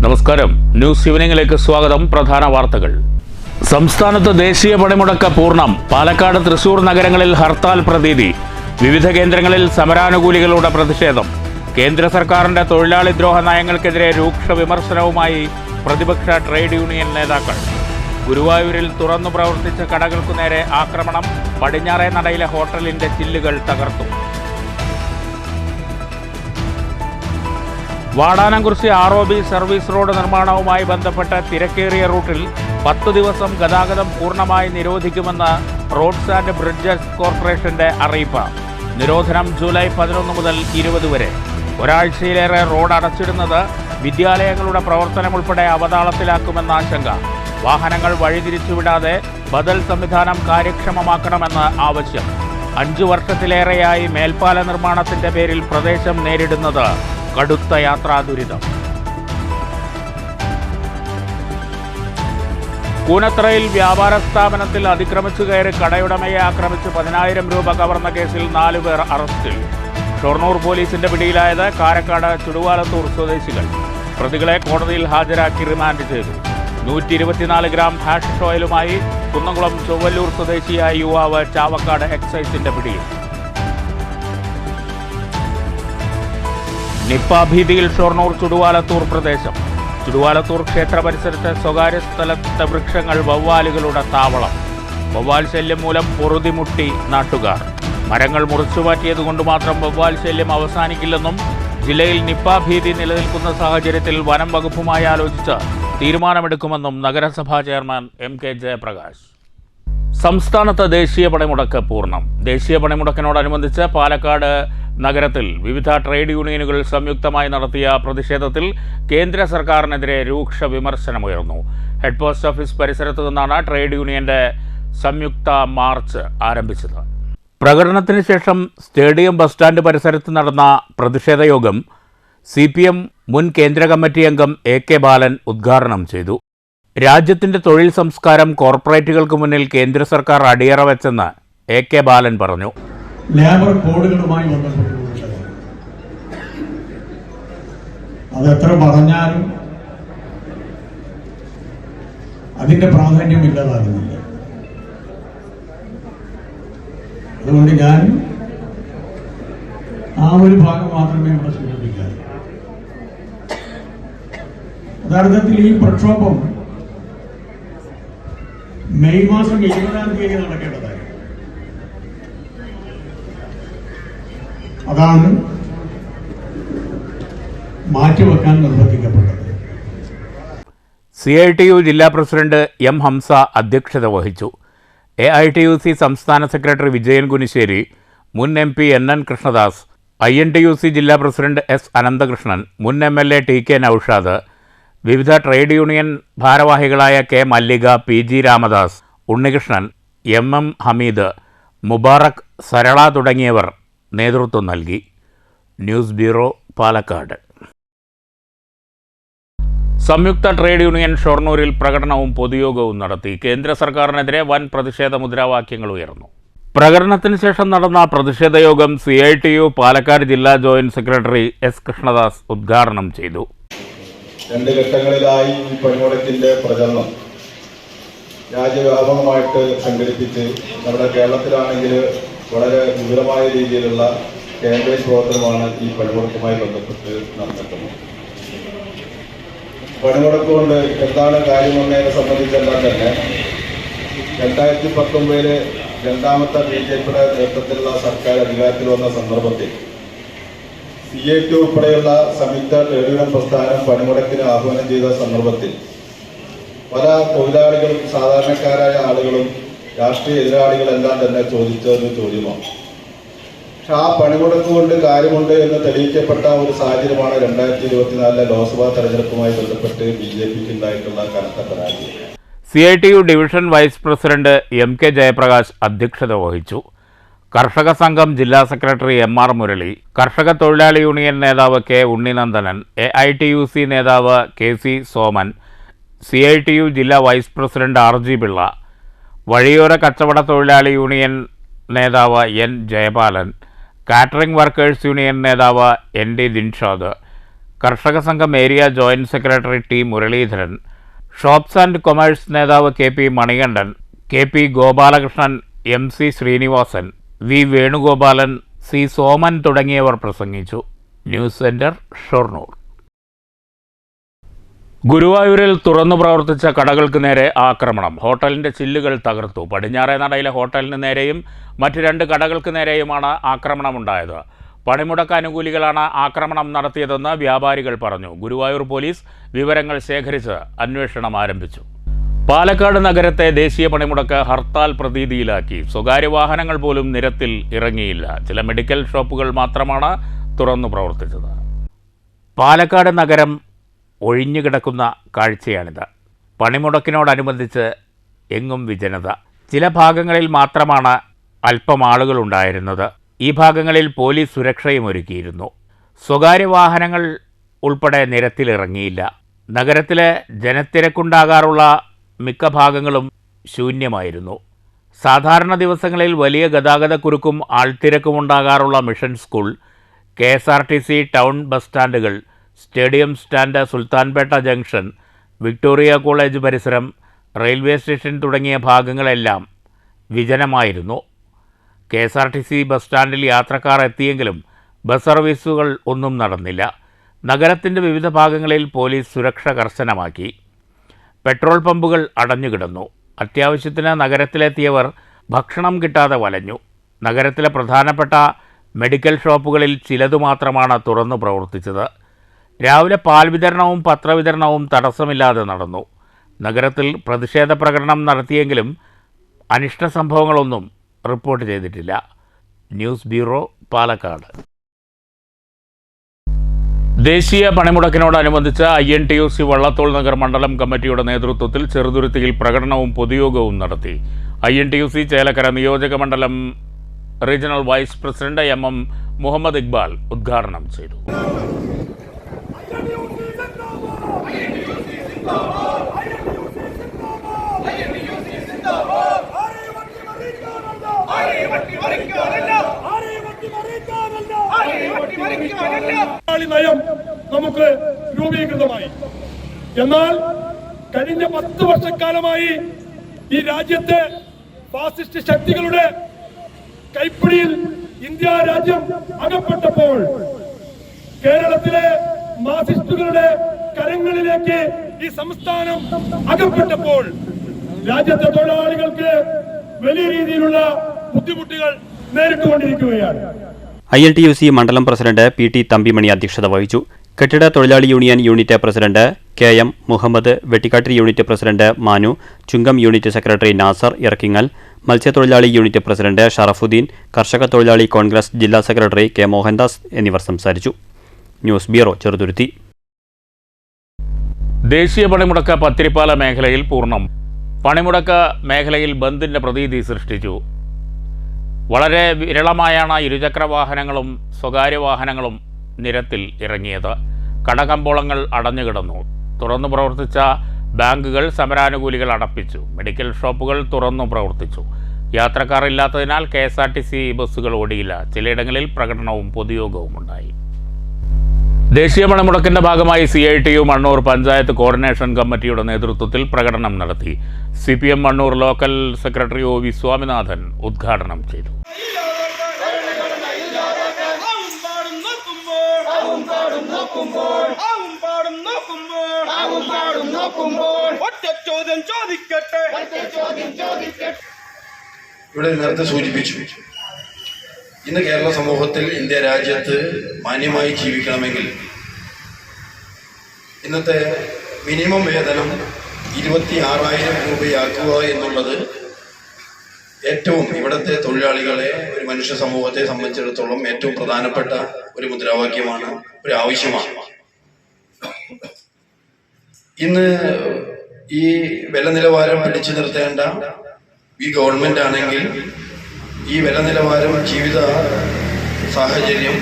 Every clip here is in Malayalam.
നമസ്കാരം, ന്യൂസ് ഈവനിംഗിലേക്ക് സ്വാഗതം. പ്രധാന വാർത്തകൾ. സംസ്ഥാനത്ത് ദേശീയ പണിമുടക്ക് പൂർണ്ണം. പാലക്കാട്, തൃശൂർ നഗരങ്ങളിൽ ഹർത്താൽ പ്രതീതി. വിവിധ കേന്ദ്രങ്ങളിൽ സമരാനുകൂലികളുടെ പ്രതിഷേധം. കേന്ദ്ര സർക്കാരിന്റെ തൊഴിലാളി ദ്രോഹ നയങ്ങൾക്കെതിരെ രൂക്ഷ വിമർശനവുമായി പ്രതിപക്ഷ ട്രേഡ് യൂണിയൻ നേതാക്കൾ. ഗുരുവായൂരിൽ തുറന്നു പ്രവർത്തിച്ച കടകൾക്കു നേരെ ആക്രമണം. പടിഞ്ഞാറേ നടയിലെ ഹോട്ടലിന്റെ ചില്ലുകൾ തകർത്തു. വാടാനംകുറിശി ROB സർവീസ് റോഡ് നിർമ്മാണവുമായി ബന്ധപ്പെട്ട് തിരക്കേറിയ റൂട്ടിൽ 10 ദിവസം ഗതാഗതം പൂർണ്ണമായി നിരോധിക്കുമെന്ന് റോഡ്സ് ആൻഡ് ബ്രിഡ്ജസ് കോർപ്പറേഷന്റെ അറിയിപ്പ്. നിരോധനം ജൂലൈ 11 മുതൽ 20 വരെ. ഒരാഴ്ചയിലേറെ റോഡ് അടച്ചിടുന്നത് വിദ്യാലയങ്ങളുടെ പ്രവർത്തനം ഉൾപ്പെടെ അവതാളത്തിലാക്കുമെന്ന ആശങ്ക. വാഹനങ്ങൾ വഴിതിരിച്ചുവിടാതെ ബദൽ സംവിധാനം കാര്യക്ഷമമാക്കണമെന്ന് ആവശ്യം. 5 വർഷത്തിലേറെയായി മേൽപ്പാല നിർമ്മാണത്തിന്റെ പേരിൽ പ്രദേശം നേരിടുന്നത് കടുത്ത യാത്രാ ദുരിതം. കൂനത്തറയിൽ വ്യാപാര സ്ഥാപനത്തിൽ അതിക്രമിച്ചു കയറി കടയുടമയെ ആക്രമിച്ച് 10,000 രൂപ കവർന്ന കേസിൽ 4 പേർ അറസ്റ്റിൽ. ഷൊർണൂർ പോലീസിന്റെ പിടിയിലായത് കാരക്കാട് ചുടുവാലത്തൂർ സ്വദേശികൾ. പ്രതികളെ കോടതിയിൽ ഹാജരാക്കി റിമാൻഡ് ചെയ്തു. 124 ഗ്രാം ഹാഷിഷ് ഓയിലുമായി കുന്നംകുളം ചൊവ്വല്ലൂർ സ്വദേശിയായ യുവാവ് ചാവക്കാട് എക്സൈസിന്റെ പിടിയിൽ. നിപ്പ ഭീതിയിൽ ഷൊർണൂർ ചുടുവാലത്തൂർ പ്രദേശം. ചുടുവാലത്തൂർ ക്ഷേത്ര പരിസരത്ത് സ്വകാര്യ സ്ഥലത്തെ വൃക്ഷങ്ങൾ വവ്വാലുകളുടെ താവളം. വവ്വാൽ ശല്യം മൂലം പൊറുതിമുട്ടി നാട്ടുകാർ. മരങ്ങൾ മുറിച്ചുമാറ്റിയതുകൊണ്ട് മാത്രം വവ്വാൽ ശല്യം അവസാനിക്കില്ലെന്നും ജില്ലയിൽ നിപ്പ ഭീതി നിലനിൽക്കുന്ന സാഹചര്യത്തിൽ വനം വകുപ്പുമായി ആലോചിച്ച് തീരുമാനമെടുക്കുമെന്നും നഗരസഭാ ചെയർമാൻ MK ജയപ്രകാശ്. സംസ്ഥാനത്ത് ദേശീയ പണിമുടക്ക് പൂർണ്ണം. ദേശീയ പണിമുടക്കിനോടനുബന്ധിച്ച് പാലക്കാട് നഗരത്തിൽ വിവിധ ട്രേഡ് യൂണിയനുകൾ സംയുക്തമായി നടത്തിയ പ്രതിഷേധത്തിൽ കേന്ദ്ര സർക്കാരിനെതിരെ രൂക്ഷ വിമർശനമുയർന്നു. ഹെഡ് പോസ്റ്റ് ഓഫീസ് പരിസരത്തു നിന്നാണ് ട്രേഡ് യൂണിയന്റെ സംയുക്ത മാർച്ച് ആരംഭിച്ചത്. പ്രകടനത്തിന് ശേഷം സ്റ്റേഡിയം ബസ് സ്റ്റാൻഡ് പരിസരത്ത് നടന്ന പ്രതിഷേധ യോഗം CPM മുൻ കേന്ദ്ര കമ്മിറ്റി അംഗം AK ബാലൻ ഉദ്ഘാടനം ചെയ്തു. രാജ്യത്തിന്റെ തൊഴിൽ സംസ്കാരം കോർപ്പറേറ്റുകൾക്ക് മുന്നിൽ കേന്ദ്ര സർക്കാർ അടിയറ വെച്ചെന്ന് AK ബാലൻ പറഞ്ഞു. ലേബർ കോഡുകളുമായി ബന്ധപ്പെട്ടുകൊണ്ട് അതെത്ര പറഞ്ഞാലും അതിന്റെ പ്രാധാന്യം ഇല്ലാതാകുന്നില്ല. അതുകൊണ്ട് ഞാൻ ആ ഒരു ഭാഗം മാത്രമേ ഇവിടെ സൂചിപ്പിക്കാൻ. യഥാർത്ഥത്തിൽ ഈ പ്രക്ഷോഭം മെയ് മാസം 20-ാം തീയതി നടക്കേണ്ടതായി. അതാണ് മാറ്റിവെക്കാൻ നിർബന്ധിക്കപ്പെട്ടത്. CITU ജില്ലാ പ്രസിഡന്റ് M ഹംസ അധ്യക്ഷത വഹിച്ചു. AITUC സംസ്ഥാന സെക്രട്ടറി വിജയൻ കുനിശ്ശേരി, മുൻ MP NN കൃഷ്ണദാസ്, INTUC ജില്ലാ പ്രസിഡന്റ് S അനന്തകൃഷ്ണൻ, മുൻ MLA TK നൌഷാദ്, വിവിധ ട്രേഡ് യൂണിയൻ ഭാരവാഹികളായ K മല്ലിക, PG രാമദാസ്, ഉണ്ണികൃഷ്ണൻ, MM ഹമീദ്, മുബാറക്, സരള തുടങ്ങിയവർ നേതൃത്വം നൽകി. News bureau, Palakkad. സംയുക്ത ട്രേഡ് യൂണിയൻ ഷൊർണൂരിൽ പ്രകടനവും പൊതുയോഗവും നടത്തി. കേന്ദ്ര സർക്കാരിനെതിരെ വൻ പ്രതിഷേധ മുദ്രാവാക്യങ്ങൾ ഉയർന്നു. പ്രകടനത്തിന് ശേഷം നടന്ന പ്രതിഷേധ യോഗം CITU പാലക്കാട് ജില്ലാ ജോയിന്റ് സെക്രട്ടറി S കൃഷ്ണദാസ് ഉദ്ഘാടനം ചെയ്തു. 2 ഘട്ടങ്ങളിലായി ഈ പണിമുടക്കിന്റെ പ്രചരണം രാജ്യവ്യാപകമായിട്ട് സംഘടിപ്പിച്ച് നമ്മുടെ കേരളത്തിലാണെങ്കിൽ വളരെ വിപുലമായ രീതിയിലുള്ള ക്യാമ്പയിൻ പ്രവർത്തനമാണ് ഈ പണിമുടക്കുമായി ബന്ധപ്പെട്ട് നടന്നിട്ടുള്ളത്. പണിമുടക്ക് കൊണ്ട് എന്താണ് കാര്യമെന്നതിനെ സംബന്ധിച്ചെല്ലാം തന്നെ 2019 രണ്ടാമത്തെ BJPയുടെ നേതൃത്വത്തിലുള്ള സർക്കാർ അധികാരത്തിൽ വന്ന സന്ദർഭത്തിൽ CITU ഉൾപ്പെടെയുള്ള സംയുക്ത ട്രേഡ് യൂണിയൻ പ്രസ്ഥാനം പണിമുടക്കിന് ആഹ്വാനം ചെയ്ത സന്ദർഭത്തിൽ പല തൊഴിലാളികളും സാധാരണക്കാരായ ആളുകളും രാഷ്ട്രീയ എതിരാളികളെല്ലാം തന്നെ ചോദിച്ചൊരു ചോദ്യമാണ്. പക്ഷെ ആ പണിമുടക്ക് കൊണ്ട് കാര്യമുണ്ട് എന്ന് തെളിയിക്കപ്പെട്ട ഒരു സാഹചര്യമാണ് 2024 ലോക്സഭാ തെരഞ്ഞെടുപ്പുമായി ബന്ധപ്പെട്ട് BJPക്ക് ഉണ്ടായിട്ടുള്ള കനത്ത പരാജയം. CITU division vice president MK Jayaprakash അധ്യക്ഷത വഹിച്ചു. കർഷക സംഘം ജില്ലാ സെക്രട്ടറി MR മുരളി, കർഷക തൊഴിലാളി യൂണിയൻ നേതാവ് K ഉണ്ണിനന്ദനൻ, AITUC നേതാവ് KC സോമൻ, CITU ജില്ലാ വൈസ് പ്രസിഡന്റ് RG പിള്ള, വഴിയോര കച്ചവട തൊഴിലാളി യൂണിയൻ നേതാവ് N Jayapalan, catering workers union നേതാവ് ND ദിൻഷാദ്, കർഷക സംഘം area joint secretary T Muraleedharan, shops and commerce നേതാവ് K P Manikandan, K P Gopalakrishnan, M C Sreenivasan, V Venugopalan, C Soman തുടങ്ങിയവർ പ്രസംഗിച്ചു. News centre, Shoranur. ഗുരുവായൂരിൽ തുറന്നു പ്രവർത്തിച്ച കടകൾക്ക് നേരെ ആക്രമണം. ഹോട്ടലിന്റെ ചില്ലുകൾ തകർത്തു. പടിഞ്ഞാറേ നടയിലെ ഹോട്ടലിന് നേരെയും മറ്റ് 2 കടകൾക്ക് നേരെയുമാണ് ആക്രമണമുണ്ടായത്. പണിമുടക്ക് അനുകൂലികളാണ് ആക്രമണം നടത്തിയതെന്ന് വ്യാപാരികൾ പറഞ്ഞു. ഗുരുവായൂർ പോലീസ് വിവരങ്ങൾ ശേഖരിച്ച് അന്വേഷണം ആരംഭിച്ചു. പാലക്കാട് നഗരത്തെ ദേശീയ പണിമുടക്ക് ഹർത്താൽ പ്രതീതിയിലാക്കി. സ്വകാര്യ വാഹനങ്ങൾ പോലും നിരത്തിൽ ഇറങ്ങിയില്ല. ചില മെഡിക്കൽ ഷോപ്പുകൾ മാത്രമാണ് തുറന്നു പ്രവർത്തിച്ചത്. പാലക്കാട് നഗരം ഒഴിഞ്ഞുകിടക്കുന്ന കാഴ്ചയാണിത്. പണിമുടക്കിനോടനുബന്ധിച്ച് എങ്ങും വിജനത. ചില ഭാഗങ്ങളിൽ മാത്രമാണ് അല്പം ആളുകളുണ്ടായിരുന്നത്. ഈ ഭാഗങ്ങളിൽ പോലീസ് സുരക്ഷയും ഒരുക്കിയിരുന്നു. സ്വകാര്യ വാഹനങ്ങൾ ഉൾപ്പെടെ നിരത്തിലിറങ്ങിയില്ല. നഗരത്തിലെ ജനത്തിരക്കുണ്ടാകാറുള്ള മിക്ക ഭാഗങ്ങളും ശൂന്യമായിരുന്നു. സാധാരണ ദിവസങ്ങളിൽ വലിയ ഗതാഗതക്കുരുക്കും ആൾത്തിരക്കുമുണ്ടാകാറുള്ള mission school, KSRTC town bus സ്റ്റാൻഡുകൾ, stadium stand, Sultanpet junction, Victoria college പരിസരം, റെയിൽവേ സ്റ്റേഷൻ തുടങ്ങിയ ഭാഗങ്ങളെല്ലാം വിജനമായിരുന്നു. KSRTC ബസ് സ്റ്റാൻഡിൽ യാത്രക്കാർ എത്തിയെങ്കിലും ബസ് സർവീസുകൾ ഒന്നും നടന്നില്ല. നഗരത്തിൻ്റെ വിവിധ ഭാഗങ്ങളിൽ പോലീസ് സുരക്ഷ കർശനമാക്കി. പെട്രോൾ പമ്പുകൾ അടഞ്ഞുകിടന്നു. അത്യാവശ്യത്തിന് നഗരത്തിലെത്തിയവർ ഭക്ഷണം കിട്ടാതെ വലഞ്ഞു. നഗരത്തിലെ പ്രധാനപ്പെട്ട മെഡിക്കൽ ഷോപ്പുകളിൽ ചിലതു മാത്രമാണ് തുറന്നു പ്രവർത്തിച്ചത്. രാവിലെ പാൽ വിതരണവും പത്രവിതരണവും തടസ്സമില്ലാതെ നടന്നു. നഗരത്തിൽ പ്രതിഷേധ പ്രകടനം നടത്തിയെങ്കിലും അനിഷ്ട സംഭവങ്ങളൊന്നും റിപ്പോർട്ട് ചെയ്തിട്ടില്ല. News bureau, Palakkad. ദേശീയ പണിമുടക്കിനോടനുബന്ധിച്ച് INTUC വള്ളത്തോൾ നഗർ മണ്ഡലം കമ്മിറ്റിയുടെ നേതൃത്വത്തിൽ ചെറുതുരുത്തിയിൽ പ്രകടനവും പൊതുയോഗവും നടത്തി. INTUC ചേലക്കര നിയോജക മണ്ഡലം regional vice president MM Muhammad Iqbal ഉദ്ഘാടനം ചെയ്തു. നയം നമുക്ക് രൂപീകൃതമായി. എന്നാൽ കഴിഞ്ഞ 10 വർഷക്കാലമായി ഈ രാജ്യത്തെ ഫാസിസ്റ്റ് ശക്തികളുടെ കൈപ്പിടിയിൽ ഇന്ത്യ രാജ്യം അകപ്പെട്ടപ്പോൾ, കേരളത്തിലെ മാർക്സിസ്റ്റുകളുടെ കരങ്ങളിലേക്ക് ഈ സംസ്ഥാനം അകപ്പെട്ടപ്പോൾ രാജ്യത്തെ തൊഴിലാളികൾക്ക് വലിയ രീതിയിലുള്ള ബുദ്ധിമുട്ടുകൾ നേരിട്ടുകൊണ്ടിരിക്കുകയാണ്. INTUC മണ്ഡലം പ്രസിഡന്റ് PT തമ്പിമണി അധ്യക്ഷത വഹിച്ചു. കെട്ടിട തൊഴിലാളി union unit president KM Muhammad, Vettikkattiri unit president Manu, Chungam unit secretary Nasar Irakkingal, മത്സ്യത്തൊഴിലാളി യൂണിറ്റ് പ്രസിഡന്റ് ഷറഫുദ്ദീൻ, കർഷക തൊഴിലാളി കോൺഗ്രസ് ജില്ലാ സെക്രട്ടറി K മോഹൻദാസ് എന്നിവർ സംസാരിച്ചു. News bureau, Cheruthuruthy. ദേശീയ പണിമുടക്ക് പത്തിരിപ്പാല മേഖലയിൽ പൂർണ്ണം. പണിമുടക്ക് മേഖലയിൽ ബന്ദിൻ്റെ പ്രതീതി സൃഷ്ടിച്ചു. വളരെ വിരളമായാണ് ഇരുചക്ര വാഹനങ്ങളും സ്വകാര്യ വാഹനങ്ങളും നിരത്തിൽ ഇറങ്ങിയത്. കടകമ്പോളങ്ങൾ അടഞ്ഞുകിടന്നു. തുറന്നു പ്രവർത്തിച്ച ബാങ്കുകൾ സമരാനുകൂലികൾ അടപ്പിച്ചു. മെഡിക്കൽ ഷോപ്പുകൾ തുറന്നു പ്രവർത്തിച്ചു. യാത്രക്കാർ ഇല്ലാത്തതിനാൽ KSRTC ബസ്സുകൾ ഓടിയില്ല. ചിലയിടങ്ങളിൽ പ്രകടനവും പൊതുയോഗവും ഉണ്ടായി. ദേശീയ പണിമുടക്കിന്റെ ഭാഗമായി CITU മണ്ണൂർ പഞ്ചായത്ത് കോർഡിനേഷൻ കമ്മിറ്റിയുടെ നേതൃത്വത്തിൽ പ്രകടനം നടത്തി. CPM Mannur local secretary OV Swaminathan ഉദ്ഘാടനം ചെയ്തു. ഇവിടെ നേരത്തെ സൂചിപ്പിച്ചു, ഇന്ന് കേരള സമൂഹത്തിൽ, ഇന്ത്യ രാജ്യത്ത് മാന്യമായി ജീവിക്കണമെങ്കിൽ ഇന്നത്തെ മിനിമം വേതനം 26,000 രൂപയാക്കുക എന്നുള്ളത് ഏറ്റവും ഇവിടുത്തെ തൊഴിലാളികളെ, ഒരു മനുഷ്യ സമൂഹത്തെ സംബന്ധിച്ചിടത്തോളം ഏറ്റവും പ്രധാനപ്പെട്ട ഒരു മുദ്രാവാക്യമാണ്, ഒരു ആവശ്യമാണ്. ഇന്ന് ഈ വില നിലവാരം പിടിച്ചു നിർത്തേണ്ട ഈ ഗവൺമെന്റ് ആണെങ്കിൽ ഈ വില നിലവാരം, ജീവിത സാഹചര്യം,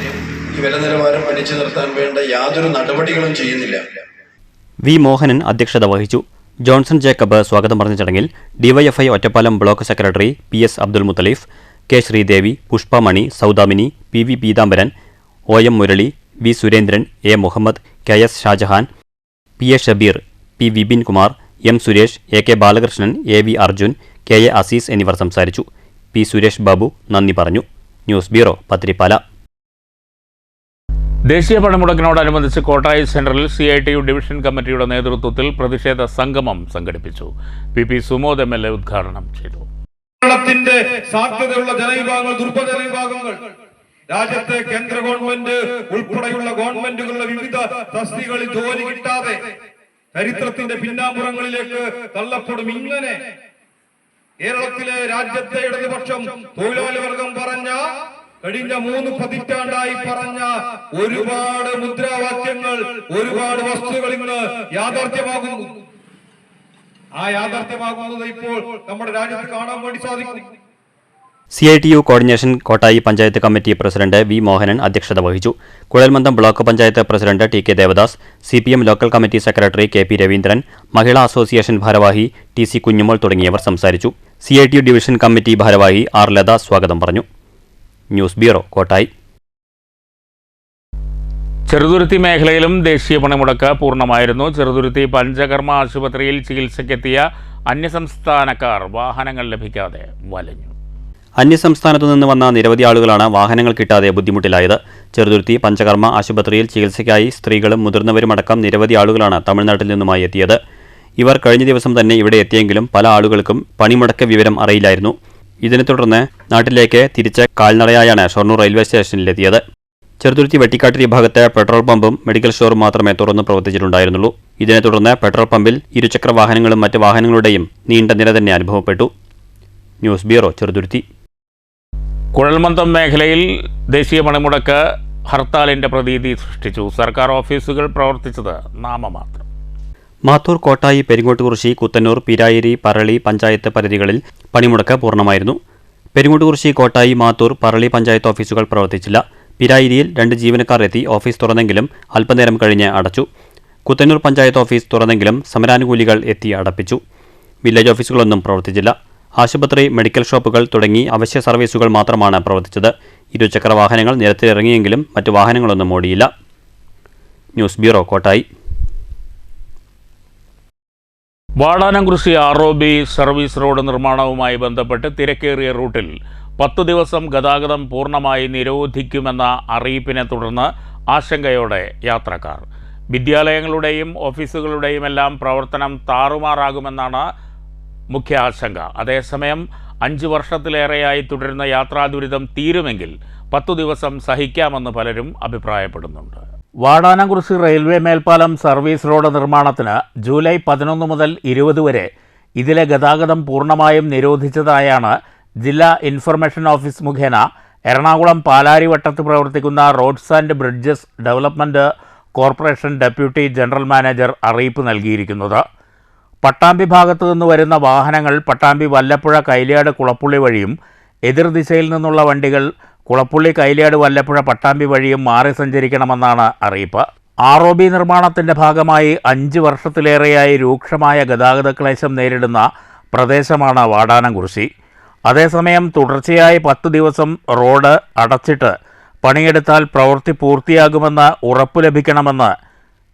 ഈ വില നിലവാരം പിടിച്ചു നിർത്താൻ വേണ്ട യാതൊരു നടപടികളും ചെയ്യുന്നില്ല. V മോഹനൻ അധ്യക്ഷത വഹിച്ചു. ജോൺസൺ ജേക്കബ് സ്വാഗതം പറഞ്ഞ ചടങ്ങിൽ DYFI Ottapalam block secretary PS Abdul Muthaleef, K Sreedevi, Pushpamani, Saudamini, PV Peethambaran, OM Murali, V Surendran, A Muhammad, KS Shajahan, PA Shabeer, P Vipin Kumar, M Suresh, AK Balakrishnan, AV Arjun, KA Azeez എന്നിവർ സംസാരിച്ചു. P സുരേഷ് ബാബു നന്ദി പറഞ്ഞു. News bureau, Pathiripala. ദേശീയ പണിമുടക്കിനോടനുബന്ധിച്ച് കോട്ടായി സെന്ററിൽ CITU ഡിവിഷൻ കമ്മിറ്റിയുടെ നേതൃത്വത്തിൽ പ്രതിഷേധ സംഗമം സംഘടിപ്പിച്ചു. PP സുമോദ് MLA ഉദ്ഘാടനം ചെയ്തു. കേരളത്തിന്റെ സാധ്യതയുള്ള ജനവിഭാഗങ്ങൾ, ദുർബല ജനവിഭാഗങ്ങൾ, രാജ്യത്തെ കേന്ദ്ര ഗവൺമെന്റ് ഉൾപ്പെടെയുള്ള ഗവൺമെന്റുകളുടെ വിവിധ തസ്തികകളിൽ ജോലി കിട്ടാതെ ചരിത്രത്തിന്റെ പിന്നാമ്പുറങ്ങളിലേക്ക് തള്ളപ്പെടും. ഇങ്ങനെ കേരളത്തിലെ രാജ്യത്തെ ഇടതുപക്ഷം തൊഴിലാളി വർഗം പറഞ്ഞ, കഴിഞ്ഞ 3 പതിറ്റാണ്ടായി പറഞ്ഞ ഒരുപാട് മുദ്രാവാക്യങ്ങൾ, ഒരുപാട് വസ്തുക്കൾ ഇന്ന് യാഥാർത്ഥ്യമാകുന്നു. ആ യാഥാർത്ഥ്യമാകുന്നത് ഇപ്പോൾ നമ്മുടെ രാജ്യത്ത് കാണാൻ വേണ്ടി സാധിക്കും. CITU coordination Kottayi panchayat committee president V Mohanan അധ്യക്ഷത വഹിച്ചു. കുഴൽമന്ദം block panchayat president TK Devadas, CPM local committee secretary KP Raveendran, Mahila association ഭാരവാഹി TC കുഞ്ഞുമോൾ തുടങ്ങിയവർ സംസാരിച്ചു. CITU ഡിവിഷൻ കമ്മിറ്റി ഭാരവാഹി R ലത സ്വാഗതം പറഞ്ഞു. News bureau, Kottayi. ചെറുതുരുത്തി മേഖലയിലും ദേശീയ പണിമുടക്ക് പൂർണ്ണമായിരുന്നു. ചെറുതുരുത്തി പഞ്ചകർമ്മ ആശുപത്രിയിൽ ചികിത്സയ്ക്കെത്തിയ അന്യസംസ്ഥാനക്കാർ വാഹനങ്ങൾ ലഭിക്കാതെ വലഞ്ഞു. അന്യസംസ്ഥാനത്തു നിന്ന് വന്ന നിരവധി ആളുകളാണ് വാഹനങ്ങൾ കിട്ടാതെ ബുദ്ധിമുട്ടിലായത്. ചെറുതുരുത്തി പഞ്ചകർമ്മ ആശുപത്രിയിൽ ചികിത്സയ്ക്കായി സ്ത്രീകളും മുതിർന്നവരുമടക്കം നിരവധി ആളുകളാണ് തമിഴ്നാട്ടിൽ നിന്നുമായി എത്തിയത്. ഇവർ കഴിഞ്ഞ ദിവസം തന്നെ ഇവിടെ എത്തിയെങ്കിലും പല ആളുകൾക്കും പണിമുടക്ക് വിവരം അറിയില്ലായിരുന്നു. ഇതിനെ തുടർന്ന് നാട്ടിലേക്ക് തിരിച്ച് കാൽനടയായാണ് ഷൊർണൂർ റെയിൽവേ സ്റ്റേഷനിലെത്തിയത്. ചെറുതുരുത്തി വെട്ടിക്കാട്ടിരി ഭാഗത്ത് പെട്രോൾ പമ്പും മെഡിക്കൽ സ്റ്റോറും മാത്രമേ തുറന്ന് പ്രവർത്തിച്ചിട്ടുണ്ടായിരുന്നുള്ളൂ. ഇതിനെ തുടർന്ന് പെട്രോൾ പമ്പിൽ ഇരുചക്ര വാഹനങ്ങളും മറ്റ് വാഹനങ്ങളുടെയും നീണ്ട നിര തന്നെ അനുഭവപ്പെട്ടു. News bureau, Cheruthuruthy. കുഴൽമന്ദം മേഖലയിൽ ദേശീയ പണിമുടക്ക് ഹർത്താലിന്റെ പ്രതീതി സൃഷ്ടിച്ചു. സർക്കാർ ഓഫീസുകൾ പ്രവർത്തിച്ചത് നാമമാത്രം. മാത്തൂർ, കോട്ടായി, പെരിങ്ങോട്ടുകുറിശി, കുത്തന്നൂർ, പീരായിരി, പറളി പഞ്ചായത്ത് പരിധികളിൽ പണിമുടക്ക് പൂർണ്ണമായിരുന്നു. പെരിങ്ങോട്ടുകുറിശി, കോട്ടായി, മാത്തൂർ, പറളി പഞ്ചായത്ത് ഓഫീസുകൾ പ്രവർത്തിച്ചില്ല. പീരായിരിയിൽ 2 ജീവനക്കാർ എത്തി ഓഫീസ് തുറന്നെങ്കിലും അല്പനേരം കഴിഞ്ഞ് അടച്ചു. കുത്തന്നൂർ പഞ്ചായത്ത് ഓഫീസ് തുറന്നെങ്കിലും സമരാനുകൂലികൾ എത്തി അടപ്പിച്ചു. വില്ലേജ് ഓഫീസുകളൊന്നും പ്രവർത്തിച്ചില്ല. ആശുപത്രി, മെഡിക്കൽ ഷോപ്പുകൾ തുടങ്ങി അവശ്യ സർവീസുകൾ മാത്രമാണ് പ്രവർത്തിച്ചത്. ഇരുചക്ര വാഹനങ്ങൾ നിരത്തിലിറങ്ങിയെങ്കിലും മറ്റു വാഹനങ്ങളൊന്നും ഓടിയില്ല. News bureau, Kottayi. Vadanamkurissi ROB service road നിർമ്മാണവുമായി ബന്ധപ്പെട്ട് തിരക്കേറിയ റൂട്ടിൽ 10 ദിവസം ഗതാഗതം പൂർണ്ണമായി നിരോധിക്കുമെന്ന അറിയിപ്പിനെ തുടർന്ന് ആശങ്കയോടെ യാത്രക്കാർ. വിദ്യാലയങ്ങളുടെയും ഓഫീസുകളുടെയുമെല്ലാം പ്രവർത്തനം താറുമാറാകുമെന്നാണ് മുഖ്യ ആശങ്ക. അതേസമയം 5 വർഷത്തിലേറെയായി തുടരുന്ന യാത്രാ ദുരിതം തീരുമെങ്കിൽ 10 ദിവസം സഹിക്കാമെന്ന് പലരും അഭിപ്രായപ്പെടുന്നുണ്ട്. വാടാനംകുറിശി റെയിൽവേ മേൽപ്പാലം സർവീസ് റോഡ് നിർമ്മാണത്തിന് ജൂലൈ 11 മുതൽ 20 വരെ ഇതിലെ ഗതാഗതം പൂർണ്ണമായും നിരോധിച്ചതായാണ് ജില്ലാ ഇൻഫർമേഷൻ ഓഫീസ് മുഖേന എറണാകുളം പാലാരിവട്ടത്ത് പ്രവർത്തിക്കുന്ന roads and bridges development corporation deputy general manager അറിയിപ്പ് നൽകിയിരിക്കുന്നത്. പട്ടാമ്പി ഭാഗത്തു നിന്ന് വരുന്ന വാഹനങ്ങൾ പട്ടാമ്പി വല്ലപ്പുഴ കൈലിയാട് കുളപ്പുള്ളി വഴിയും എതിർദിശയിൽ നിന്നുള്ള വണ്ടികൾ കുളപ്പുള്ളി കൈലിയാട് വല്ലപ്പുഴ പട്ടാമ്പി വഴിയും മാറി സഞ്ചരിക്കണമെന്നാണ് അറിയിപ്പ്. ROB നിർമ്മാണത്തിൻ്റെ ഭാഗമായി 5 വർഷത്തിലേറെയായി രൂക്ഷമായ ഗതാഗത ക്ലേശം നേരിടുന്ന പ്രദേശമാണ് വാടാനംകുറിശി. അതേസമയം തുടർച്ചയായി 10 ദിവസം റോഡ് അടച്ചിട്ട് പണിയെടുത്താൽ പ്രവൃത്തി പൂർത്തിയാകുമെന്ന് ഉറപ്പു ലഭിക്കണമെന്ന്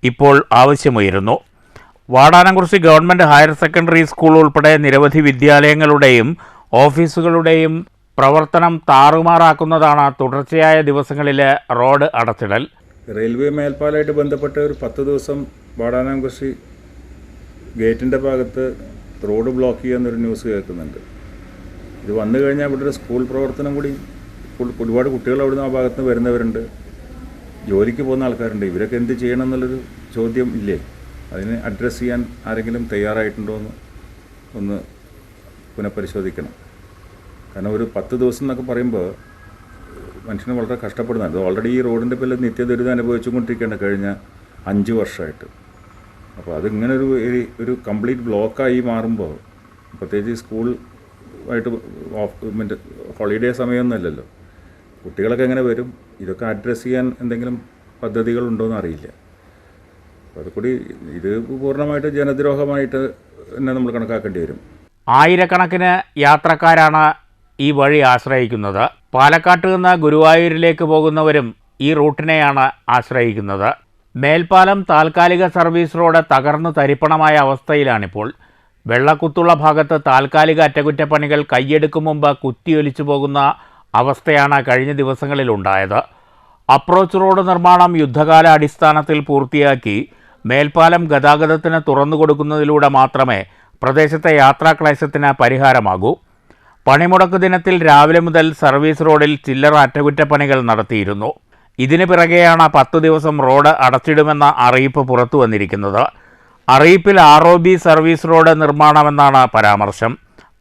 ഇപ്പോൾ ആവശ്യമുയരുന്നു. Vadanamkurissi government higher secondary school ഉൾപ്പെടെ നിരവധി വിദ്യാലയങ്ങളുടെയും ഓഫീസുകളുടെയും പ്രവർത്തനം താറുമാറാക്കുന്നതാണ് തുടർച്ചയായ ദിവസങ്ങളിലെ റോഡ് അടച്ചിടൽ. റെയിൽവേ മേൽപ്പാലമായിട്ട് ബന്ധപ്പെട്ട് ഒരു 10 ദിവസം വാടാനംകുറിശി ഗേറ്റിൻ്റെ ഭാഗത്ത് റോഡ് ബ്ലോക്ക് ചെയ്യുന്നൊരു ന്യൂസ് കേൾക്കുന്നുണ്ട്. ഇത് വന്നു കഴിഞ്ഞാൽ ഇവിടെ ഒരു സ്കൂൾ പ്രവർത്തനം കൂടി, ഒരുപാട് കുട്ടികൾ അവിടുന്ന് ആ ഭാഗത്ത് നിന്ന് വരുന്നവരുണ്ട്, ജോലിക്ക് പോകുന്ന ആൾക്കാരുണ്ട്. ഇവരൊക്കെ എന്ത് ചെയ്യണം എന്നുള്ളൊരു ചോദ്യം ഇല്ലേ? അതിന് അഡ്രസ്സ് ചെയ്യാൻ ആരെങ്കിലും തയ്യാറായിട്ടുണ്ടോ എന്ന് ഒന്ന് പുനഃപരിശോധിക്കണം. കാരണം ഒരു 10 ദിവസം എന്നൊക്കെ പറയുമ്പോൾ മനുഷ്യന് വളരെ കഷ്ടപ്പെടുന്നുണ്ട്. ഓൾറെഡി ഈ റോഡിൻ്റെ പേരിൽ നിത്യദുരിതം അനുഭവിച്ചുകൊണ്ടിരിക്കുകയാണ് കഴിഞ്ഞ 5 വർഷമായിട്ട്. അപ്പോൾ അതിങ്ങനെ ഒരു കംപ്ലീറ്റ് ബ്ലോക്കായി മാറുമ്പോൾ, പ്രത്യേകിച്ച് സ്കൂൾ ആയിട്ട് മറ്റേ ഹോളിഡേ സമയമൊന്നുമല്ലല്ലോ, കുട്ടികളൊക്കെ എങ്ങനെ വരും? ഇതൊക്കെ അഡ്രസ്സ് ചെയ്യാൻ എന്തെങ്കിലും പദ്ധതികളുണ്ടോയെന്ന് അറിയില്ല. അപ്പോൾ അതുകൂടി ഇത് പൂർണ്ണമായിട്ട് ജനദ്രോഹമായിട്ട് തന്നെ നമ്മൾ കണക്കാക്കേണ്ടി വരും. ആയിരക്കണക്കിന് യാത്രക്കാരാണ് ഈ വഴി ആശ്രയിക്കുന്നത്. പാലക്കാട്ട് നിന്ന് ഗുരുവായൂരിലേക്ക് പോകുന്നവരും ഈ റൂട്ടിനെയാണ് ആശ്രയിക്കുന്നത്. മേൽപ്പാലം താൽക്കാലിക സർവീസ് റോഡ് തകർന്നു തരിപ്പണമായ അവസ്ഥയിലാണിപ്പോൾ. വെള്ളക്കുത്തുള്ള ഭാഗത്ത് താൽക്കാലിക അറ്റകുറ്റപ്പണികൾ കൈയെടുക്കും മുമ്പ് കുത്തിയൊലിച്ചു പോകുന്ന അവസ്ഥയാണ് കഴിഞ്ഞ ദിവസങ്ങളിലുണ്ടായത്. അപ്രോച്ച് റോഡ് നിർമ്മാണം യുദ്ധകാല അടിസ്ഥാനത്തിൽ പൂർത്തിയാക്കി മേൽപ്പാലം ഗതാഗതത്തിന് തുറന്നുകൊടുക്കുന്നതിലൂടെ മാത്രമേ പ്രദേശത്തെ യാത്രാക്ലേശത്തിന് പരിഹാരമാകൂ. പണിമുടക്ക് ദിനത്തിൽ രാവിലെ മുതൽ സർവീസ് റോഡിൽ ചില്ലറ അറ്റകുറ്റപ്പണികൾ നടത്തിയിരുന്നു. ഇതിന് പിറകെയാണ് 10 ദിവസം റോഡ് അടച്ചിടുമെന്ന അറിയിപ്പ് പുറത്തു വന്നിരിക്കുന്നത്. അറിയിപ്പിൽ ROB സർവീസ് റോഡ് നിർമ്മാണമെന്നാണ് പരാമർശം,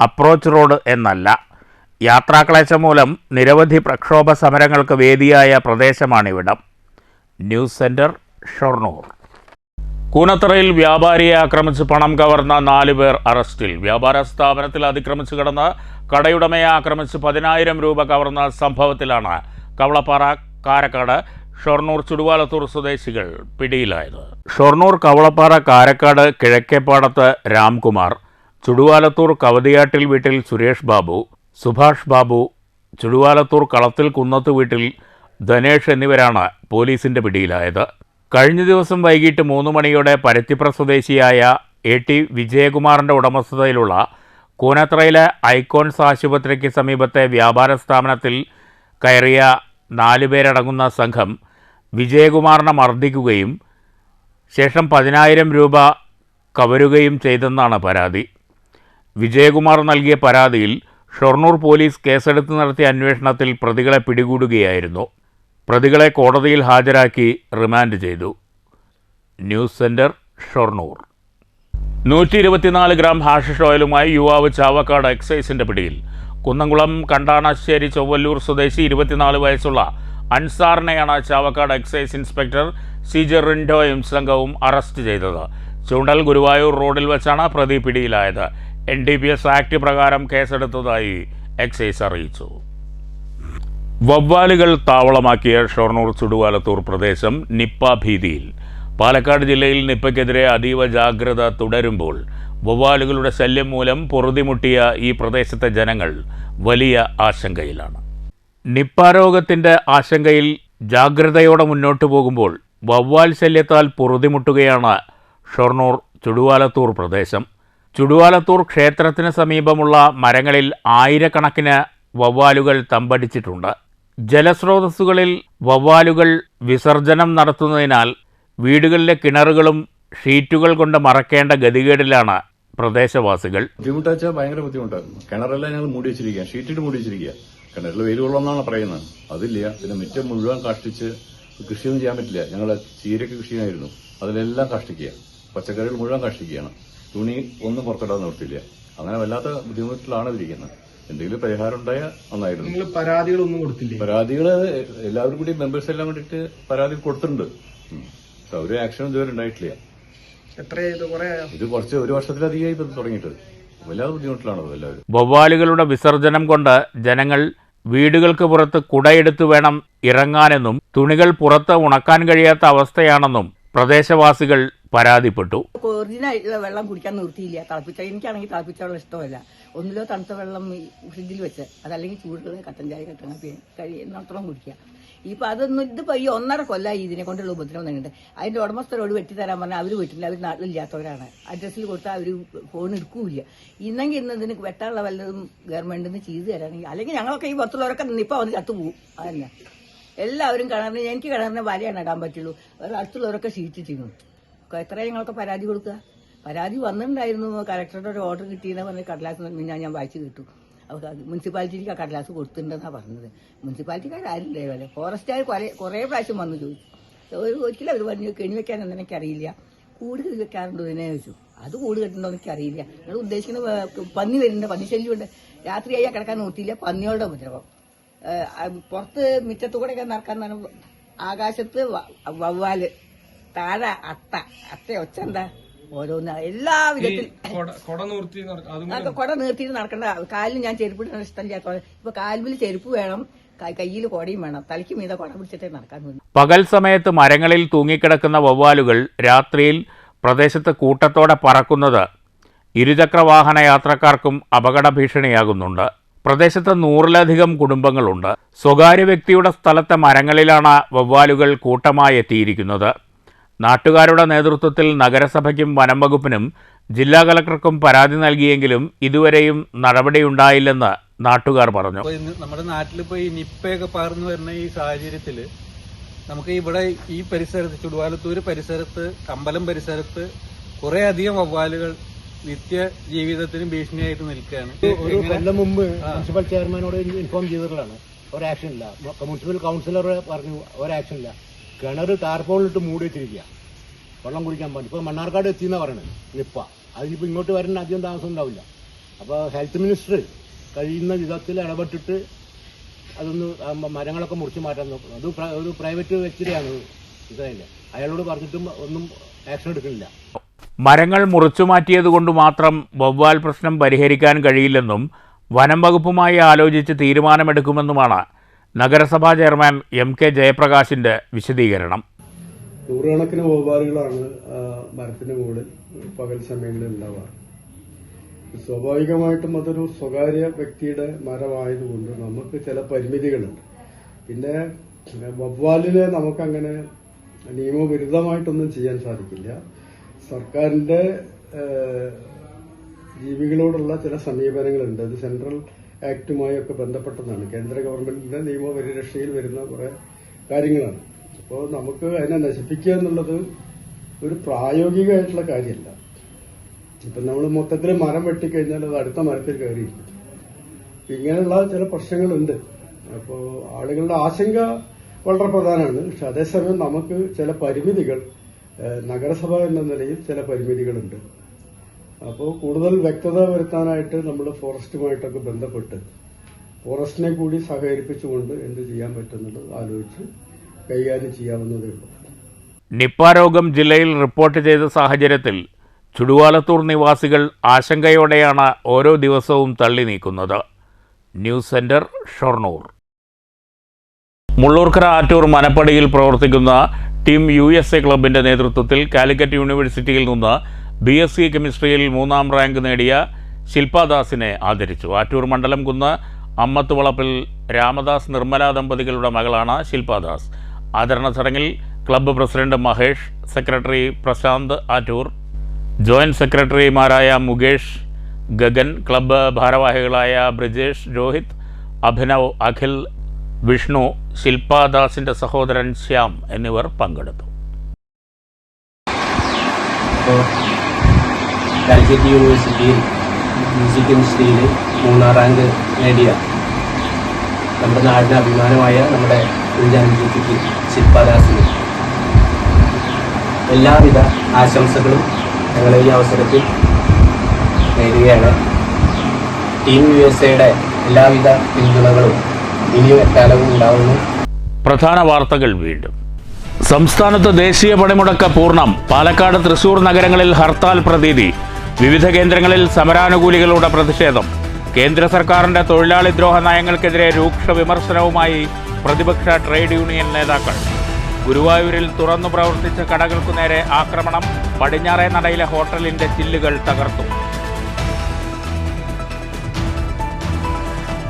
അപ്രോച്ച് റോഡ് എന്നല്ല. യാത്രാക്ലേശം മൂലം നിരവധി പ്രക്ഷോഭ സമരങ്ങൾക്ക് വേദിയായ പ്രദേശമാണിവിടം. News centre, Shoranur. കൂനത്തറയിൽ വ്യാപാരിയെ ആക്രമിച്ച് പണം കവർന്ന 4 പേർ അറസ്റ്റിൽ. വ്യാപാര സ്ഥാപനത്തിൽ അതിക്രമിച്ച് കടന്ന് കടയുടമയെ ആക്രമിച്ച് 10,000 രൂപ കവർന്ന സംഭവത്തിലാണ് കവളപ്പാറ, കാരക്കാട്, ഷൊർണൂർ, ചുടുവാലത്തൂർ സ്വദേശികൾ പിടിയിലായത്. ഷൊർണൂർ കവളപ്പാറ കാരക്കാട് കിഴക്കേപ്പാടത്ത് രാംകുമാർ, ചുടുവാലത്തൂർ കവതിയാട്ടിൽ വീട്ടിൽ സുരേഷ് ബാബു, സുഭാഷ് ബാബു, ചുടുവാലത്തൂർ കളത്തിൽ കുന്നത്ത് വീട്ടിൽ ധനേഷ് എന്നിവരാണ് പോലീസിന്റെ പിടിയിലായത്. കഴിഞ്ഞ ദിവസം വൈകിട്ട് 3 മണിയോടെ പരുത്തിപ്ര സ്വദേശിയായ AT വിജയകുമാറിന്റെ ഉടമസ്ഥതയിലുള്ള കൂനത്രയിലെ ഐക്കോൺസ് ആശുപത്രിക്ക് സമീപത്തെ വ്യാപാര സ്ഥാപനത്തിൽ കയറിയ 4 പേരടങ്ങുന്ന സംഘം വിജയകുമാറിനെ മർദ്ദിക്കുകയും ശേഷം 10,000 രൂപ കവരുകയും ചെയ്തെന്നാണ് പരാതി. വിജയകുമാർ നൽകിയ പരാതിയിൽ ഷൊർണൂർ പോലീസ് കേസെടുത്ത് നടത്തിയ അന്വേഷണത്തിൽ പ്രതികളെ പിടികൂടുകയായിരുന്നു. പ്രതികളെ കോടതിയിൽ ഹാജരാക്കി റിമാൻഡ് ചെയ്തു. News centre, Shoranur. 124 gram hashish ഓയിലുമായി യുവാവ് ചാവക്കാട് എക്സൈസിന്റെ പിടിയിൽ. കുന്നംകുളം കണ്ടാണശ്ശേരി ചൊവ്വല്ലൂർ സ്വദേശി 24 വയസ്സുള്ള അൻസാറിനെയാണ് ചാവക്കാട് എക്സൈസ് ഇൻസ്പെക്ടർ CJ റിൻഡോയും സംഘവും അറസ്റ്റ് ചെയ്തത്. ചൂണ്ടൽ ഗുരുവായൂർ റോഡിൽ വെച്ചാണ് പ്രതി പിടിയിലായത്. NDPS ആക്ട് പ്രകാരം കേസെടുത്തതായി എക്സൈസ് അറിയിച്ചു. വവ്വാലുകൾ താവളമാക്കിയ ഷൊർണൂർ ചുടുവാലത്തൂർ പ്രദേശം നിപ്പ ഭീതിയിൽ. പാലക്കാട് ജില്ലയിൽ നിപ്പയ്ക്കെതിരെ അതീവ ജാഗ്രത തുടരുമ്പോൾ വവ്വാലുകളുടെ ശല്യം മൂലം പൊറുതിമുട്ടിയ ഈ പ്രദേശത്തെ ജനങ്ങൾ വലിയ ആശങ്കയിലാണ്. നിപ്പ രോഗത്തിൻ്റെ ആശങ്കയിൽ ജാഗ്രതയോടെ മുന്നോട്ടു പോകുമ്പോൾ വവ്വാൽ ശല്യത്താൽ പൊറുതിമുട്ടുകയാണ് ഷൊർണൂർ ചുടുവാലത്തൂർ പ്രദേശം. ചുടുവാലത്തൂർ ക്ഷേത്രത്തിന് സമീപമുള്ള മരങ്ങളിൽ ആയിരക്കണക്കിന് വവ്വാലുകൾ തമ്പടിച്ചിട്ടുണ്ട്. ജലസ്രോതസ്സുകളിൽ വവ്വാലുകൾ വിസർജനം നടത്തുന്നതിനാൽ വീടുകളിലെ കിണറുകളും ഷീറ്റുകൾ കൊണ്ട് മറക്കേണ്ട ഗതികേടിലാണ് പ്രദേശവാസികൾ. ബുദ്ധിമുട്ടാച്ചാൽ ഭയങ്കര ബുദ്ധിമുട്ടാണ്. കിണറെല്ലാം ഞങ്ങൾ മൂടി വെച്ചിരിക്കുക, ഷീറ്റിട്ട് മൂടി വെച്ചിരിക്കുക. കിണറിൽ വെയിൽ കൊള്ളാമെന്നാണ് പറയുന്നത്, അതില്ല. പിന്നെ മുറ്റം മുഴുവൻ കാഷ്ടിച്ച് കൃഷിയൊന്നും ചെയ്യാൻ പറ്റില്ല. ഞങ്ങൾ ചീരയ്ക്ക് കൃഷി ചെയ്യായിരുന്നു, അതിലെല്ലാം കാഷ്ടിക്കുക. പച്ചക്കറികൾ മുഴുവൻ കാഷ്ടിക്കുകയാണ്. തുണി ഒന്നും പുറത്തിടാൻ നിർത്തില്ല. അങ്ങനെ വല്ലാത്ത ബുദ്ധിമുട്ടിലാണ് ഇരിക്കുന്നത്. എന്തെങ്കിലും പരിഹാരം ഉണ്ടായാൽ നന്നായിരുന്നു. നിങ്ങൾ പരാതികളൊന്നും കൊടുത്തില്ലേ? പരാതികൾ എല്ലാവരും കൂടി മെമ്പേഴ്സ് എല്ലാം കൂടിയിട്ട് പരാതി കൊടുത്തിട്ടുണ്ട്. ഒരു ആക്ഷൻ ഇതുവരെ ഉണ്ടായിട്ടില്ല. ഇത് കുറച്ച് 1 വർഷത്തിലധികമായി തുടങ്ങിയിട്ട് വല്ലാതെ ബുദ്ധിമുട്ടിലാണത് എല്ലാവരും. വവ്വാലുകളുടെ വിസർജനം കൊണ്ട് ജനങ്ങൾ വീടുകൾക്ക് പുറത്ത് കുടയെടുത്തു വേണം ഇറങ്ങാനെന്നും തുണികൾ പുറത്ത് ഉണക്കാൻ കഴിയാത്ത അവസ്ഥയാണെന്നും പ്രദേശവാസികൾ പരാതിപ്പെട്ടു. ഒറിജിനായിട്ടുള്ള വെള്ളം കുടിക്കാൻ നിർത്തിയില്ല. എനിക്കാണെങ്കിൽ തിളപ്പിച്ച വെള്ളം ഇഷ്ടമല്ല. ഒന്നിലോ തണുത്ത വെള്ളം ഫ്രിഡ്ജിൽ വെച്ച്, അതല്ലെങ്കിൽ ചൂടുള്ള കട്ടൻ ചായ കട്ടൻ കഴിയുന്നിടത്തോളം കുടിക്കുക. ഇപ്പം അതൊന്നും ഇതിപ്പോൾ ഈ 1.5 കൊല്ലമായി ഇതിനെ കൊണ്ടുള്ള ഉപദ്രവം തന്നെയുണ്ട്. അതിൻ്റെ ഉടമസ്ഥരോട് വെട്ടിത്തരാൻ പറഞ്ഞാൽ അവർ വെട്ടില്ല. അവർ നാട്ടിലില്ലാത്തവരാണ്. അഡ്രസ്സിൽ കൊടുത്താൽ അവർ ഫോൺ എടുക്കൂല. ഇന്നെങ്കിൽ ഇന്നതിന് വെട്ടാനുള്ള വല്ലതും ഗവൺമെന്റിൽ നിന്ന് ചെയ്തു തരാണെങ്കിൽ, അല്ലെങ്കിൽ ഞങ്ങളൊക്കെ ഈ പുറത്തുള്ളവരൊക്കെ ഇപ്പം വന്ന് ചത്തുപോകും. അതന്നെ എല്ലാവരും കിണറിന്, എനിക്ക് കിണറിന് വലയാണ് ഇടാൻ പറ്റുള്ളൂ. അടുത്തുള്ളവരൊക്കെ ഷീറ്റിട്ടിരുന്നു. എത്രയും ഞങ്ങളൊക്കെ പരാതി കൊടുക്കുക. പരാതി വന്നിട്ടുണ്ടായിരുന്നു. കലക്ടറുടെ ഒരു ഓർഡർ കിട്ടിയെന്ന് പറഞ്ഞ് കടലാസ് ഞാൻ വായിച്ചു കിട്ടും. മുനിസിപ്പാലിറ്റിക്ക് ആ കടലാസ് കൊടുത്തിട്ടുണ്ടെന്നാണ് പറഞ്ഞത്. മുനിസിപ്പാലിറ്റിക്കാരില്ലേ വരെ ഫോറസ്റ്റുകാർ കുറേ പ്രാവശ്യം വന്ന് ചോദിച്ചു. ഒരിക്കലും അവർ പറഞ്ഞു കെണി വെക്കാനൊന്നും എനിക്കറിയില്ല. കൂട് വെക്കാറുണ്ടോ എന്നെ ചോദിച്ചു. അത് കൂട് കെട്ടുണ്ടോ എനിക്കറിയില്ല. നിങ്ങൾ ഉദ്ദേശിക്കുന്ന പന്നി വരുന്നുണ്ട്, പന്നി ശല്യമുണ്ട്. രാത്രിയായി കിടക്കാൻ നോക്കിയില്ല. പന്നികളുടെ ഉപദ്രവം പുറത്ത് മുറ്റത്തുകൂടെയൊക്കെ നടക്കാൻ. ആകാശത്ത് വവ്വാല്, താഴെ അത്ത ഒച്ച എന്താ ഓരോന്ന് എല്ലാ വിധത്തിൽ കൊട നിർത്തിയിട്ട് നടക്കേണ്ട. കാലിൽ ഞാൻ ചെരുപ്പ് ഇടാൻ ഇഷ്ടമില്ലാത്ത ഇപ്പൊ കാലിൽ ചെരുപ്പ് വേണം, കയ്യിൽ കൊടയും വേണം. തലയ്ക്ക് മീത കൊട പിടിച്ചിട്ടേ നടക്കാൻ വേണ്ടി. പകൽ സമയത്ത് മരങ്ങളിൽ തൂങ്ങിക്കിടക്കുന്ന വവ്വാലുകൾ രാത്രിയിൽ പ്രദേശത്ത് കൂട്ടത്തോടെ പറക്കുന്നത് ഇരുചക്രവാഹന യാത്രക്കാർക്കും അപകട ഭീഷണിയാകുന്നുണ്ട്. പ്രദേശത്ത് 100-ലധികം കുടുംബങ്ങളുണ്ട്. സ്വകാര്യ വ്യക്തിയുടെ സ്ഥലത്തെ മരങ്ങളിലാണ് വവ്വാലുകൾ കൂട്ടമായി എത്തിയിരിക്കുന്നത്. നാട്ടുകാരുടെ നേതൃത്വത്തിൽ നഗരസഭയ്ക്കും വനം വകുപ്പിനും ജില്ലാ കളക്ടർക്കും പരാതി നൽകിയെങ്കിലും ഇതുവരെയും നടപടിയുണ്ടായില്ലെന്ന് നാട്ടുകാർ പറഞ്ഞു. നമ്മുടെ നാട്ടിലിപ്പോൾ ഈ നിപ്പയൊക്കെ പകർന്നു വരുന്ന ഈ സാഹചര്യത്തിൽ നമുക്ക് ഇവിടെ ഈ പരിസരത്ത് ചുടുവാലത്തൂർ പരിസരത്ത് അമ്പലം പരിസരത്ത് കുറേ അധികം വവ്വാലുകൾ നിത്യ ജീവിതത്തിന് ഭീഷണിയായിട്ട് നിൽക്കുകയാണ്. ഒരു കൊല്ലം മുമ്പ് മുനിസിപ്പൽ ചെയർമാനോട് ഇൻഫോം ചെയ്തിട്ടുള്ളതാണ്. ഒരാക്ഷൻ ഇല്ല. മുനിസിപ്പൽ കൗൺസിലർ പറഞ്ഞു ഒരാക്ഷൻ ഇല്ല. കിണർ ടാർപോളിലിട്ട് മൂടി വെച്ചിരിക്കുക, വെള്ളം കുടിക്കാൻ പാടില്ല. ഇപ്പോൾ മണ്ണാർക്കാട് എത്തിയെന്നാണ് പറയുന്നത് നിപ്പ. അതിനിപ്പോൾ ഇങ്ങോട്ട് വരാൻ അധികം താമസം ഉണ്ടാവില്ല. അപ്പോൾ ഹെൽത്ത് മിനിസ്റ്റർ കഴിയുന്ന വിധത്തിൽ ഇടപെട്ടിട്ട് അതൊന്ന് മരങ്ങളൊക്കെ മുറിച്ച് മാറ്റാൻ നോക്കണം. അത് ഒരു പ്രൈവറ്റ് വ്യക്തിയാണ് ഇതല്ലേ, അയാളോട് പറഞ്ഞിട്ടും ഒന്നും ആക്ഷൻ എടുക്കുന്നില്ല. മരങ്ങൾ മുറിച്ചു മാറ്റിയതുകൊണ്ട് മാത്രം വവ്വാൽ പ്രശ്നം പരിഹരിക്കാൻ കഴിയില്ലെന്നും വനം വകുപ്പുമായി ആലോചിച്ച് തീരുമാനമെടുക്കുമെന്നുമാണ് നഗരസഭാ ചെയർമാൻ MK ജയപ്രകാശിന്റെ വിശദീകരണം. നൂറുകണക്കിന് വവ്വാലുകളാണ് മരത്തിന് മുകളിൽ പകൽ സമയങ്ങളിൽ ഉണ്ടാവാറ്. സ്വാഭാവികമായിട്ടും അതൊരു സ്വകാര്യ വ്യക്തിയുടെ മരമായതുകൊണ്ട് നമുക്ക് ചില പരിമിതികളുണ്ട്. പിന്നെ വവ്വാലിനെ നമുക്കങ്ങനെ നിയമവിരുദ്ധമായിട്ടൊന്നും ചെയ്യാൻ സാധിക്കില്ല. സർക്കാരിന്റെ ജീവികളോടുള്ള ചില സമീപനങ്ങളുണ്ട്. അത് സെൻട്രൽ ആക്ടുമായൊക്കെ ബന്ധപ്പെട്ടതാണ്. കേന്ദ്ര ഗവൺമെന്റിന്റെ നിയമപരിരക്ഷയിൽ വരുന്ന കുറെ കാര്യങ്ങളാണ്. അപ്പോൾ നമുക്ക് അതിനെ നശിപ്പിക്കുക എന്നുള്ളത് ഒരു പ്രായോഗികമായിട്ടുള്ള കാര്യമല്ല. ഇപ്പം നമ്മൾ മൊത്തത്തിൽ മരം വെട്ടിക്കഴിഞ്ഞാൽ അത് അടുത്ത മരത്തിൽ കയറിയിരിക്കും. ഇങ്ങനെയുള്ള ചില പ്രശ്നങ്ങളുണ്ട്. അപ്പോൾ ആളുകളുടെ ആശങ്ക വളരെ പ്രധാനമാണ്. പക്ഷെ അതേസമയം നമുക്ക് ചില പരിമിതികൾ, നഗരസഭ എന്ന നിലയിൽ ചില പരിമിതികളുണ്ട്. അപ്പോൾ കൂടുതൽ വ്യക്തത വരുത്താനായിട്ട് നമ്മൾ ഫോറസ്റ്റുമായിട്ടൊക്കെ ബന്ധപ്പെട്ട് ഫോറസ്റ്റിനെ കൂടി സഹകരിപ്പിച്ചുകൊണ്ട് എന്ത് ചെയ്യാൻ പറ്റുന്നുള്ളത് ആലോചിച്ച് കൈകാര്യം ചെയ്യാവുന്നതേ ഉള്ളൂ. നിപ്പ രോഗം ജില്ലയിൽ റിപ്പോർട്ട് ചെയ്ത സാഹചര്യത്തിൽ ചുടുവാലത്തൂർ നിവാസികൾ ആശങ്കയോടെയാണ് ഓരോ ദിവസവും തള്ളി നീക്കുന്നത്. News centre, Shoranur. മുള്ളൂർക്കര ആറ്റൂർ മനപ്പടിയിൽ പ്രവർത്തിക്കുന്ന ടീം USA ക്ലബിന്റെ നേതൃത്വത്തിൽ കാലിക്കറ്റ് യൂണിവേഴ്സിറ്റിയിൽ നിന്ന് BSc കെമിസ്ട്രിയിൽ 3ാം റാങ്ക് നേടിയ ശില്പാദാസിനെ ആദരിച്ചു. ആറ്റൂർ മണ്ഡലം കുന്ന് അമ്മത്തുവളപ്പിൽ രാമദാസ് നിർമ്മല ദമ്പതികളുടെ മകളാണ് ശില്പാദാസ്. ആദരണ ചടങ്ങിൽ club president Mahesh, secretary Prashanth Attoor, joint സെക്രട്ടറിമാരായ മുകേഷ്, ഗഗൻ, ക്ലബ്ബ് ഭാരവാഹികളായ ബ്രിജേഷ്, രോഹിത്, അഭിനവ്, അഖിൽ, വിഷ്ണു, ശില്പാദാസിന്റെ സഹോദരൻ ശ്യാം എന്നിവർ പങ്കെടുത്തു. കാലിക്കറ്റ് യൂണിവേഴ്സിറ്റിയിൽ BSc കെമിസ്ട്രിയിൽ 3ാം റാങ്ക് നേടിയ നമ്മുടെ നാടിന് അഭിമാനമായ നമ്മുടെ കുഞ്ഞാൻകുട്ടിക്ക് ശില്പാദാസിന് എല്ലാവിധ ആശംസകളും ഞങ്ങൾ ഈ അവസരത്തിൽ നേടുകയാണ്. ടീം USAയുടെ എല്ലാവിധ പിന്തുണകളും ഇനിയും എക്കാലവും ഉണ്ടാവുന്നു. പ്രധാന വാർത്തകൾ വീണ്ടും. സംസ്ഥാനത്ത് ദേശീയ പണിമുടക്ക് പൂർണ്ണം. പാലക്കാട്, തൃശൂർ നഗരങ്ങളിൽ ഹർത്താൽ പ്രതീതി. വിവിധ കേന്ദ്രങ്ങളിൽ സമരാനുകൂലികളുടെ പ്രതിഷേധം. കേന്ദ്ര സർക്കാരിന്റെ തൊഴിലാളി ദ്രോഹ നയങ്ങൾക്കെതിരെ രൂക്ഷ വിമർശനവുമായി പ്രതിപക്ഷ ട്രേഡ് യൂണിയൻ നേതാക്കൾ. ഗുരുവായൂരിൽ തുറന്നു പ്രവർത്തിച്ച കടകൾക്കു നേരെ ആക്രമണം. പടിഞ്ഞാറേ നടയിലെ ഹോട്ടലിന്റെ ചില്ലുകൾ തകർത്തു.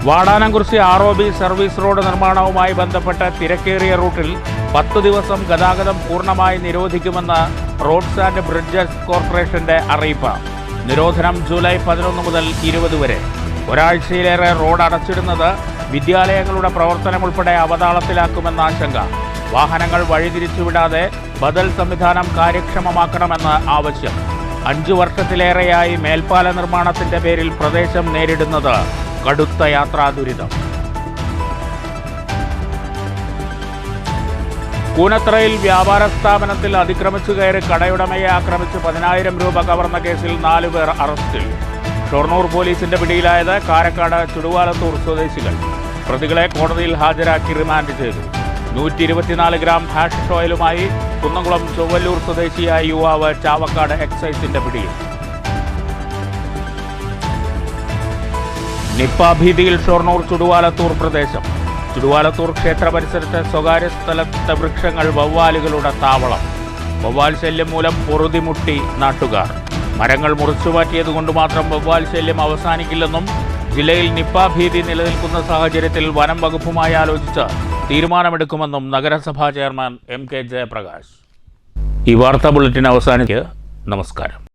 വാടാനംകുറിശി ROB സർവീസ് റോഡ് നിർമ്മാണവുമായി ബന്ധപ്പെട്ട് തിരക്കേറിയ റൂട്ടിൽ 10 ദിവസം ഗതാഗതം പൂർണ്ണമായി നിരോധിക്കുമെന്ന് റോഡ്സ് ആൻഡ് ബ്രിഡ്ജസ് കോർപ്പറേഷന്റെ അറിയിപ്പ്. നിരോധനം ജൂലൈ 11 മുതൽ 20 വരെ. ഒരാഴ്ചയിലേറെ റോഡ് അടച്ചിടുന്നത് വിദ്യാലയങ്ങളുടെ പ്രവർത്തനം ഉൾപ്പെടെ അവതാളത്തിലാക്കുമെന്ന ആശങ്ക. വാഹനങ്ങൾ വഴിതിരിച്ചുവിടാതെ ബദൽ സംവിധാനം കാര്യക്ഷമമാക്കണമെന്ന് ആവശ്യം. 5 വർഷത്തിലേറെയായി മേൽപ്പാല നിർമ്മാണത്തിന്റെ പേരിൽ പ്രദേശം നേരിടുന്നത് കടുത്ത യാത്രാ ദുരിതം. കൂനത്തറയിൽ വ്യാപാര സ്ഥാപനത്തിൽ അതിക്രമിച്ചു കയറി കടയുടമയെ ആക്രമിച്ച് 10,000 രൂപ കവർന്ന കേസിൽ 4 പേർ അറസ്റ്റിൽ. ഷൊർണൂർ പോലീസിന്റെ പിടിയിലായത് കാരക്കാട്, ചുടുവാലത്തൂർ സ്വദേശികൾ. പ്രതികളെ കോടതിയിൽ ഹാജരാക്കി റിമാൻഡ് ചെയ്തു. 124 ഗ്രാം ഹാഷിഷ് ഓയിലുമായി കുന്നംകുളം ചൊവ്വല്ലൂർ സ്വദേശിയായ യുവാവ് ചാവക്കാട് എക്സൈസിന്റെ പിടിയിൽ. നിപ്പ ഭീതിയിൽ ഷൊർണൂർ ചുടുവാലത്തൂർ പ്രദേശം. ചുടുവാലത്തൂർ ക്ഷേത്ര പരിസരത്തെ സ്വകാര്യ സ്ഥലത്തെ വൃക്ഷങ്ങൾ വവ്വാലുകളുടെ താവളം. വവ്വാൽ ശല്യം മൂലം പൊറുതിമുട്ടി നാട്ടുകാർ. മരങ്ങൾ മുറിച്ചുമാറ്റിയതുകൊണ്ട് മാത്രം വവ്വാൽ ശല്യം അവസാനിക്കില്ലെന്നും ജില്ലയിൽ നിപ്പ ഭീതി നിലനിൽക്കുന്ന സാഹചര്യത്തിൽ വനം വകുപ്പുമായി ആലോചിച്ച് തീരുമാനമെടുക്കുമെന്നും നഗരസഭാ ചെയർമാൻ MK ജയപ്രകാശ്. ഈ വാർത്താ ബുള്ളറ്റിൻ അവസാനിച്ച് നമസ്കാരം.